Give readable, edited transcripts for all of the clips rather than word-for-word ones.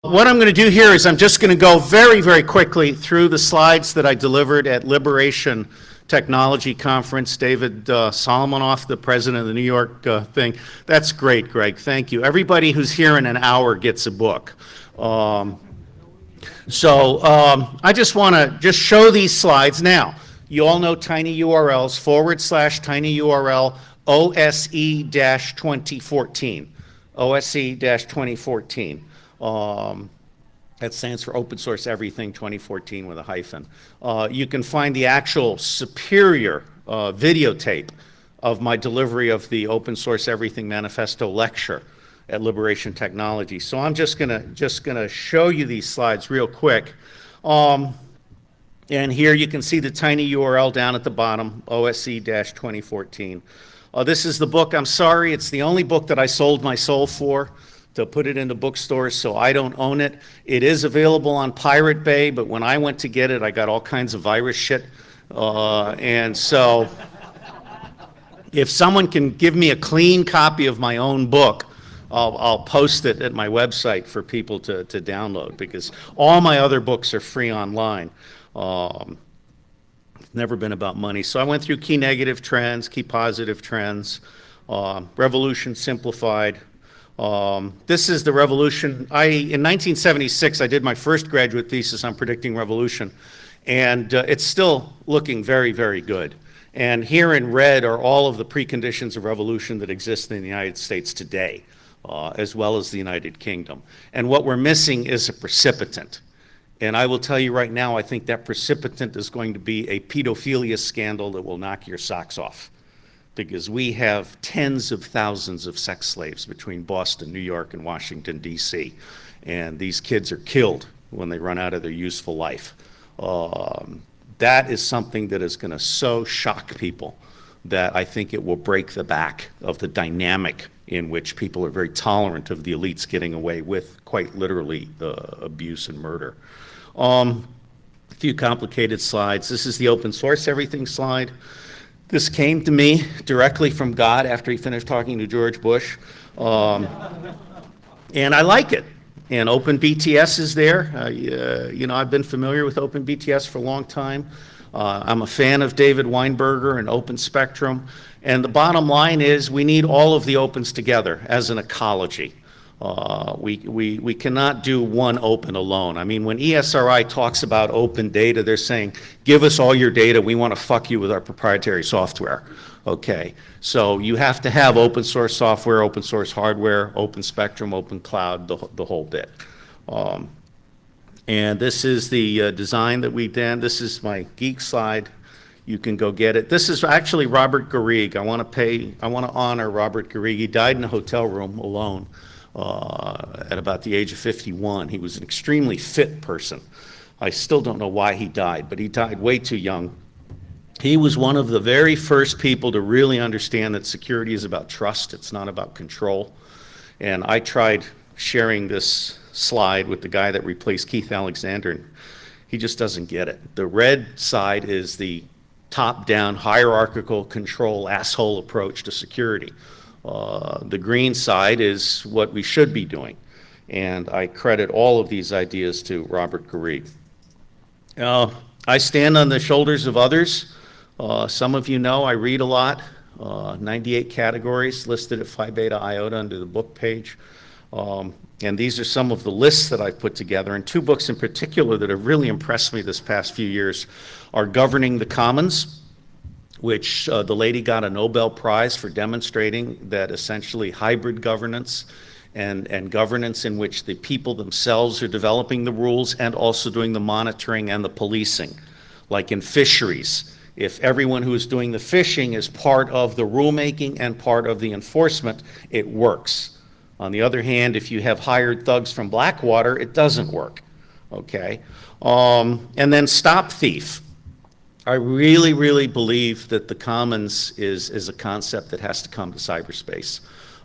what I'm going to do here is I'm just going to go very, very quickly through the slides that I delivered at Liberation Technology Conference. David Solomanoff, the president of the New York thing. That's great, Greg. Thank you. Everybody who's here in an hour gets a book. I just want to just show these slides now. You all know tiny URLs, /tiny URL OSE-2014. OSE-2014. That stands for Open Source Everything 2014 with a hyphen. You can find the actual superior videotape of my delivery of the Open Source Everything Manifesto lecture at Liberation Technology. So I'm just gonna show you these slides real quick. And here you can see the tiny URL down at the bottom, OSE-2014. This is the book. I'm sorry, it's the only book that I sold my soul for, to put it into bookstores, so I don't own it. It is available on Pirate Bay, but when I went to get it, I got all kinds of virus shit. And so if someone can give me a clean copy of my own book, I'll post it at my website for people to download, because all my other books are free online. It's never been about money. So I went through key negative trends, key positive trends, revolution simplified. This is the revolution. In 1976, I did my first graduate thesis on predicting revolution, and it's still looking very, very good. And here in red are all of the preconditions of revolution that exist in the United States today, as well as the United Kingdom. And what we're missing is a precipitant. And I will tell you right now, I think that precipitant is going to be a pedophilia scandal that will knock your socks off. Because we have tens of thousands of sex slaves between Boston, New York, and Washington, D.C. And these kids are killed when they run out of their useful life. That is something that is going to so shock people that I think it will break the back of the dynamic in which people are very tolerant of the elites getting away with, quite literally, abuse and murder. A few complicated slides. This is the open source everything slide. This came to me directly from God after he finished talking to George Bush. And I like it. And OpenBTS is there. You know, I've been familiar with OpenBTS for a long time. I'm a fan of David Weinberger and Open Spectrum. And the bottom line is we need all of the opens together as an ecology. We cannot do one open alone. I mean, when ESRI talks about open data, they're saying, give us all your data, we want to fuck you with our proprietary software. Okay, so you have to have open source software, open source hardware, open spectrum, open cloud, the whole bit. And this is the design that we did. This is my geek slide. You can go get it. This is actually Robert Garrigue. I want to honor Robert Garrigue. He died in a hotel room alone. At about the age of 51. He was an extremely fit person. I still don't know why he died, but he died way too young. He was one of the very first people to really understand that security is about trust, it's not about control. And I tried sharing this slide with the guy that replaced Keith Alexander, and he just doesn't get it. The red side is the top-down hierarchical control asshole approach to security. The green side is what we should be doing. And I credit all of these ideas to Robert Garrigue. I stand on the shoulders of others. Some of you know I read a lot. 98 categories listed at Phi Beta Iota under the book page. And these are some of the lists that I've put together. And two books in particular that have really impressed me this past few years are Governing the Commons, which the lady got a Nobel Prize for demonstrating that essentially hybrid governance and governance in which the people themselves are developing the rules and also doing the monitoring and the policing. Like in fisheries, if everyone who is doing the fishing is part of the rulemaking and part of the enforcement, it works. On the other hand, if you have hired thugs from Blackwater, it doesn't work, okay? And then Stop Thief. I really, really believe that the commons is a concept that has to come to cyberspace.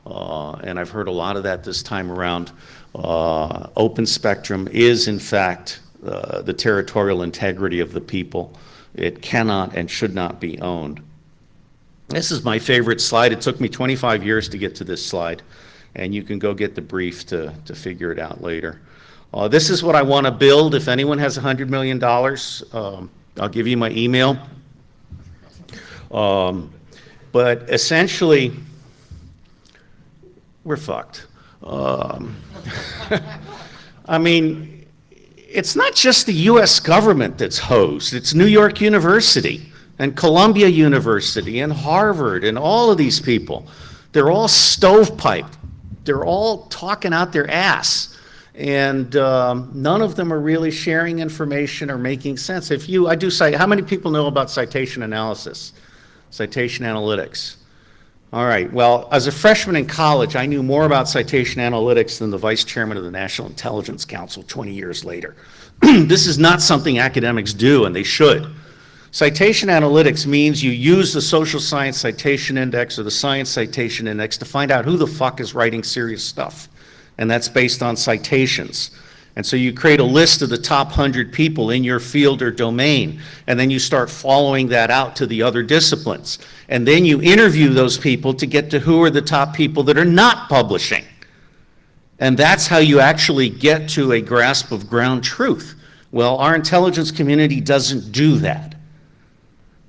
And I've heard a lot of that this time around. Open spectrum is, in fact, the territorial integrity of the people. It cannot and should not be owned. This is my favorite slide. It took me 25 years to get to this slide, and you can go get the brief to figure it out later. This is what I want to build. If anyone has $100 million, I'll give you my email. But essentially, we're fucked. I mean, it's not just the US government that's hosed. It's New York University and Columbia University and Harvard and all of these people. They're all stovepiped. They're all talking out their ass. And none of them are really sharing information or making sense. How many people know about citation analysis, citation analytics? All right, well, as a freshman in college, I knew more about citation analytics than the vice chairman of the National Intelligence Council 20 years later. This is not something academics do, and they should. Citation analytics means you use the social science citation index or the science citation index to find out who the fuck is writing serious stuff. And that's based on citations. And so you create a list of the top 100 people in your field or domain, and then you start following that out to the other disciplines. And then you interview those people to get to who are the top people that are not publishing. And that's how you actually get to a grasp of ground truth. Well, our intelligence community doesn't do that.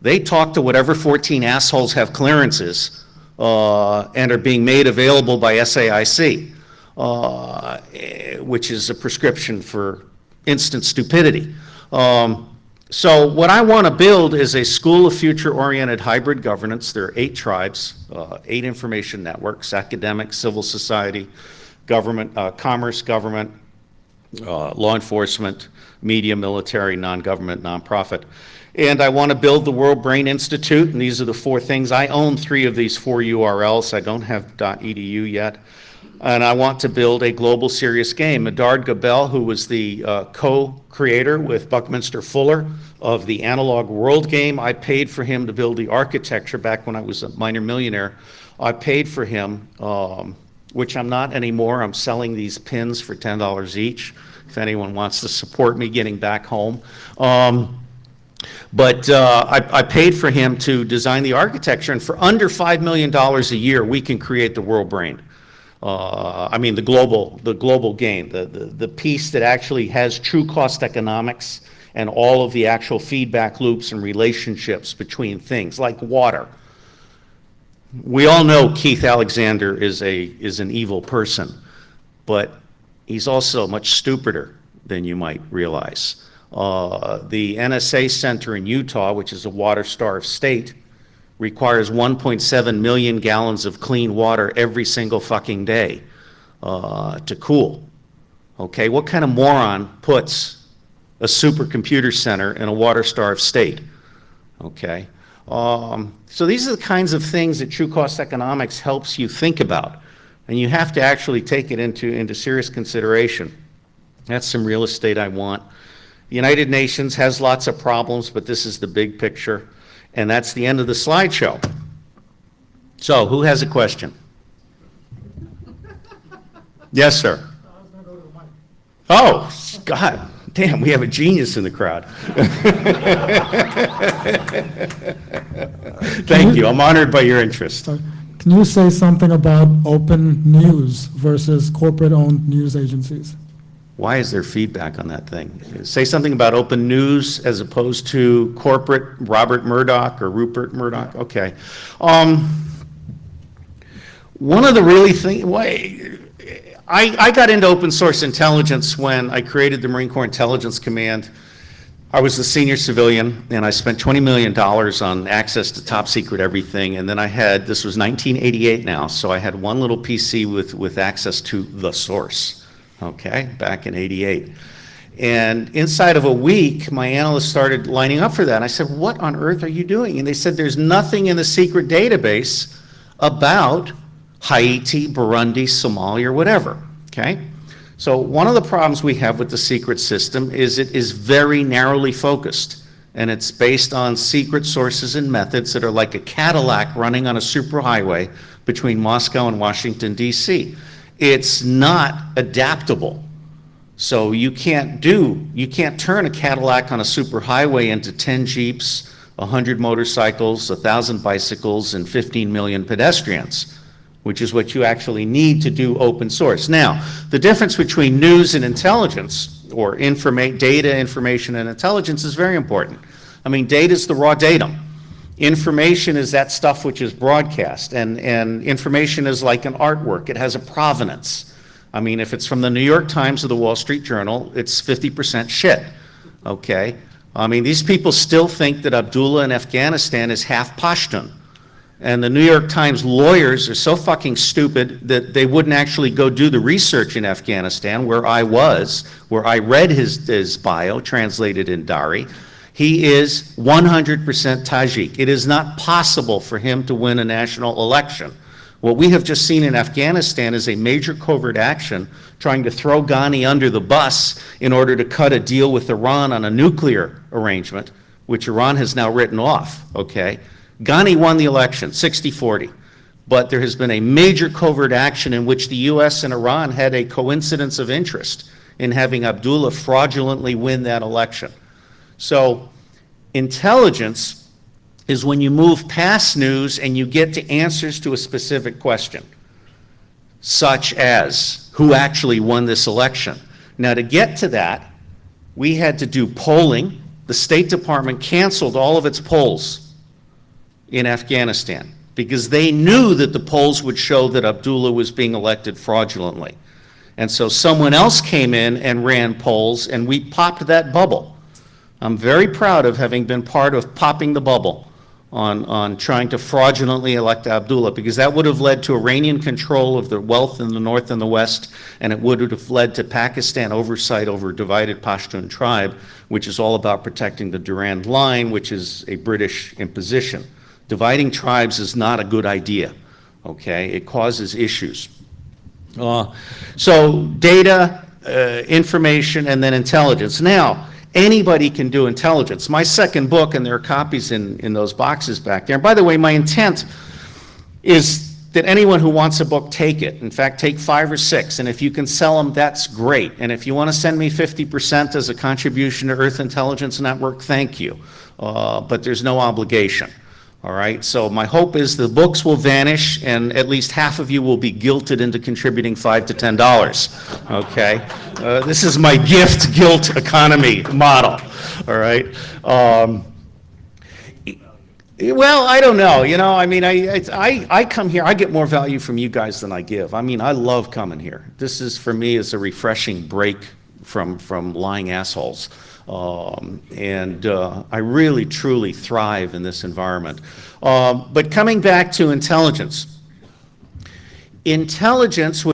They talk to whatever 14 assholes have clearances and are being made available by SAIC. Which is a prescription for instant stupidity. So what I want to build is a school of future-oriented hybrid governance. There are 8 tribes, 8 information networks: academic, civil society, government, commerce, government, law enforcement, media, military, non-government, nonprofit. And I want to build the World Brain Institute, and these are the 4 things. I own 3 of these 4 URLs. I don't have .edu yet. And I want to build a global serious game. Medard Gabel, who was the co-creator with Buckminster Fuller of the Analog World Game, I paid for him to build the architecture back when I was a minor millionaire. I paid for him, which I'm not anymore. I'm selling these pins for $10 each, if anyone wants to support me getting back home. But I paid for him to design the architecture, and for under $5 million a year, we can create the world brain. I mean the global game, the piece that actually has true cost economics and all of the actual feedback loops and relationships between things like water. We all know Keith Alexander is an evil person, but he's also much stupider than you might realize. The NSA Center in Utah, which is a water-starved state, requires 1.7 million gallons of clean water every single fucking day to cool. Okay, what kind of moron puts a supercomputer center in a water-starved state? Okay, so these are the kinds of things that true cost economics helps you think about, and you have to actually take it into serious consideration. That's some real estate I want. The United Nations has lots of problems, but this is the big picture. And that's the end of the slideshow. So, who has a question? Yes, sir. Oh, God, damn, we have a genius in the crowd. Thank you, I'm honored by your interest. Can you say something about open news versus corporate-owned news agencies? Why is there feedback on that thing? Say something about open news as opposed to corporate Robert Murdoch or Rupert Murdoch. Okay. One of the really things, I got into open source intelligence when I created the Marine Corps Intelligence Command. I was the senior civilian, and I spent $20 million on access to top secret everything. And then I had, this was 1988 now, so I had one little PC with access to the source. Okay, back in '88. And inside of a week, my analysts started lining up for that. I said, what on earth are you doing? And they said, there's nothing in the secret database about Haiti, Burundi, Somalia, or whatever, okay? So one of the problems we have with the secret system is it is very narrowly focused, and it's based on secret sources and methods that are like a Cadillac running on a superhighway between Moscow and Washington, D.C. It's not adaptable. So you can't turn a Cadillac on a superhighway into 10 Jeeps, 100 motorcycles, 1,000 bicycles, and 15 million pedestrians. which is what you actually need to do open source. Now, the difference between news and intelligence, or data, information, and intelligence is very important. I mean, data is the raw datum. Information is that stuff which is broadcast, and information is like an artwork. It has a provenance. I mean, if it's from the New York Times or the Wall Street Journal, it's 50% shit, okay? I mean, these people still think that Abdullah in Afghanistan is half Pashtun. And the New York Times lawyers are so fucking stupid that they wouldn't actually go do the research in Afghanistan, where I was, where I read his bio, translated in Dari. He is 100% Tajik. It is not possible for him to win a national election. What we have just seen in Afghanistan is a major covert action trying to throw Ghani under the bus in order to cut a deal with Iran on a nuclear arrangement, which Iran has now written off, okay? Ghani won the election, 60-40. But there has been a major covert action in which the US and Iran had a coincidence of interest in having Abdullah fraudulently win that election. So intelligence is when you move past news and you get to answers to a specific question, such as who actually won this election. Now, to get to that, we had to do polling. The State Department canceled all of its polls in Afghanistan because they knew that the polls would show that Abdullah was being elected fraudulently. And so someone else came in and ran polls, and we popped that bubble. I'm very proud of having been part of popping the bubble on trying to fraudulently elect Abdullah, because that would have led to Iranian control of the wealth in the north and the west, and it would have led to Pakistan oversight over a divided Pashtun tribe, which is all about protecting the Durand Line, which is a British imposition. Dividing tribes is not a good idea, okay? It causes issues. So data, information, and then intelligence. Now, anybody can do intelligence. My second book, and there are copies in those boxes back there. And by the way, my intent is that anyone who wants a book, take it. In fact, take 5 or 6, and if you can sell them, that's great. And if you want to send me 50% as a contribution to Earth Intelligence Network, thank you. But there's no obligation. All right, so my hope is the books will vanish and at least half of you will be guilted into contributing $5 to $10, okay? This is my gift-guilt economy model, all right? Well, I don't know, you know, I mean, I come here, I get more value from you guys than I give. I mean, I love coming here. This is, for me, is a refreshing break from lying assholes. I really, truly thrive in this environment. But coming back to intelligence. Intelligence